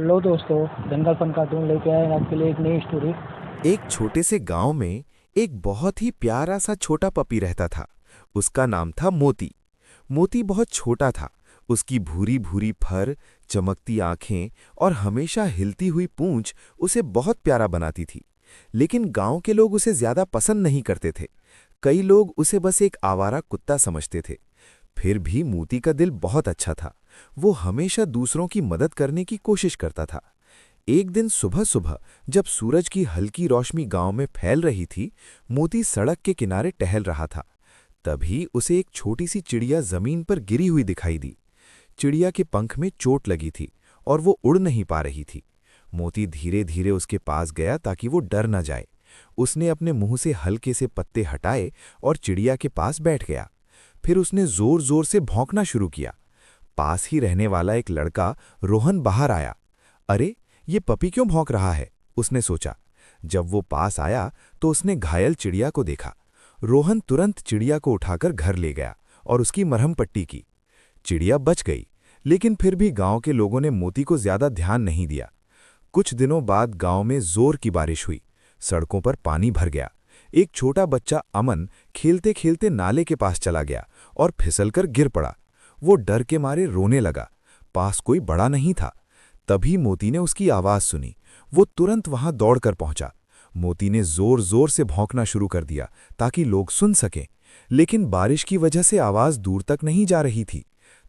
Hello दोस्तों। दंगल fun cartoon लेके आए हैं आपके लिए एक नई स्टोरी। एक छोटे से गांव में एक बहुत ही प्यारा सा छोटा पपी रहता था। उसका नाम था मोती। मोती बहुत छोटा था। उसकी भूरी भूरी फर, चमकती आंखें और हमेशा हिलती हुई पूंछ उसे बहुत प्यारा बनाती थी। लेकिन गांव के लोग उसे ज्यादा पसंद नहीं करते थे। कई लोग उसे बस एक आवारा कुत्ता समझते थे। फिर भी मोती का दिल बहुत अच्छा था। वो हमेशा दूसरों की मदद करने की कोशिश करता था। एक दिन सुबह सुबह जब सूरज की हल्की रोशनी गांव में फैल रही थी, मोती सड़क के किनारे टहल रहा था। तभी उसे एक छोटी सी चिड़िया जमीन पर गिरी हुई दिखाई दी। चिड़िया के पंख में चोट लगी थी और वो उड़ नहीं पा रही थी। मोती धीरे धीरे उसके पास गया ताकि वो डर न जाए। उसने अपने मुंह से हल्के से पत्ते हटाए और चिड़िया के पास बैठ गया। फिर उसने जोर जोर से भौंकना शुरू किया। पास ही रहने वाला एक लड़का रोहन बाहर आया। अरे, ये पपी क्यों भौंक रहा है? उसने सोचा। जब वो पास आया तो उसने घायल चिड़िया को देखा। रोहन तुरंत चिड़िया को उठाकर घर ले गया और उसकी मरहम पट्टी की। चिड़िया बच गई, लेकिन फिर भी गांव के लोगों ने मोती को ज्यादा ध्यान नहीं दिया। कुछ दिनों बाद गांव में जोर की बारिश हुई। सड़कों पर पानी भर गया। एक छोटा बच्चा अमन खेलते खेलते नाले के पास चला गया और फिसलकर गिर पड़ा। वो डर के मारे रोने लगा। पास कोई बड़ा नहीं था। तभी मोती ने उसकी आवाज सुनी। वो तुरंत वहां दौड़कर पहुंचा। मोती ने जोर जोर से भौंकना शुरू कर दिया ताकि लोग सुन सकें, लेकिन बारिश की वजह से आवाज दूर तक नहीं जा रही थी।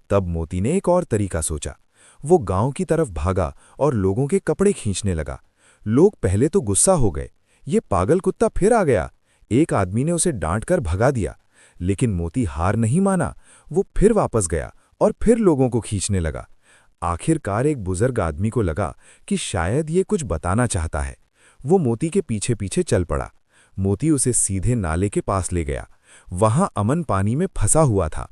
तब मोती ने एक और तरीका सोचा। वो गांव की तरफ भागा और लोगों के कपड़े खींचने लगा। लोग पहले तो गुस्सा हो गए। ये पागल कुत्ता फिर आ गया। एक आदमी ने उसे डांटकर भगा दिया, लेकिन मोती हार नहीं माना। वो फिर वापस गया और फिर लोगों को खींचने लगा। आखिरकार एक बुजुर्ग आदमी को लगा कि शायद ये कुछ बताना चाहता है। वो मोती के पीछे पीछे चल पड़ा। मोती उसे सीधे नाले के पास ले गया। वहां अमन पानी में फंसा हुआ था।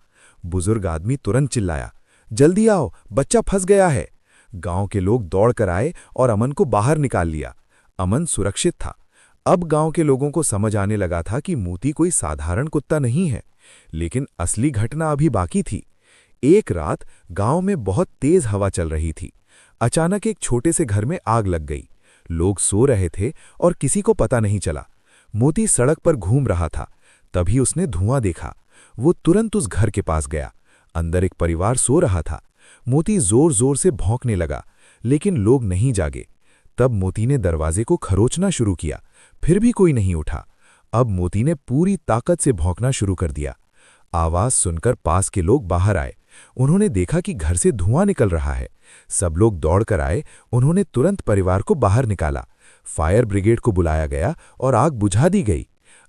बुजुर्ग आदमी तुरंत चिल्लाया, जल्दी आओ, बच्चा फंस गया है। गांव के लोग दौड़कर आए और अमन को बाहर निकाल लिया। अमन सुरक्षित था। अब गांव के लोगों को समझ आने लगा था कि मोती कोई साधारण कुत्ता नहीं है। लेकिन असली घटना अभी बाकी थी। एक रात गांव में बहुत तेज हवा चल रही थी। अचानक एक छोटे से घर में आग लग गई। लोग सो रहे थे और किसी को पता नहीं चला। मोती सड़क पर घूम रहा था। तभी उसने धुआं देखा। वो तुरंत उस घर के पास गया। अंदर एक परिवार सो रहा था। मोती जोर जोर से भौंकने लगा, लेकिन लोग नहीं जागे। तब मोती ने दरवाजे को खरोचना शुरू किया। फिर भी कोई नहीं उठा। अब मोती ने पूरी ताकत से भौंकना शुरू कर दिया। आवाज सुनकर पास के लोग बाहर आए। उन्होंने देखा कि घर से धुआं निकल रहा है। सब लोग दौड़कर आए। उन्होंने तुरंत परिवार को बाहर निकाला। फायर ब्रिगेड को बुलाया गया और आग बुझा दी गई।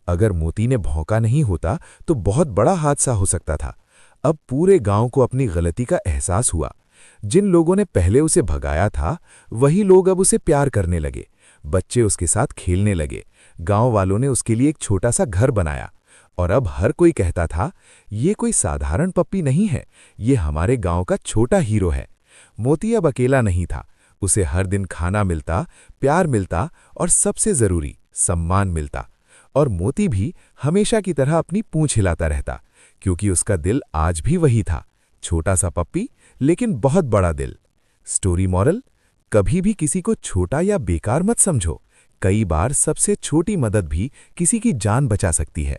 अगर मोती ने भौंका नहीं होता तो बहुत बड़ा हादसा हो सकता था। अब पूरे गांव को अपनी गलती का एहसास हुआ। जिन लोगों ने पहले उसे भगाया था, वही लोग अब उसे प्यार करने लगे। बच्चे उसके साथ खेलने लगे। गांव वालों ने उसके लिए एक छोटा सा घर बनाया। और अब हर कोई कहता था, ये कोई साधारण पप्पी नहीं है, ये हमारे गांव का छोटा हीरो है। मोती अब अकेला नहीं था। उसे हर दिन खाना मिलता, प्यार मिलता और सबसे जरूरी सम्मान मिलता। और मोती भी हमेशा की तरह अपनी पूंछ हिलाता रहता, क्योंकि उसका दिल आज भी वही था। छोटा सा पप्पी, लेकिन बहुत बड़ा दिल। स्टोरी मॉरल: कभी भी किसी को छोटा या बेकार मत समझो। कई बार सबसे छोटी मदद भी किसी की जान बचा सकती है।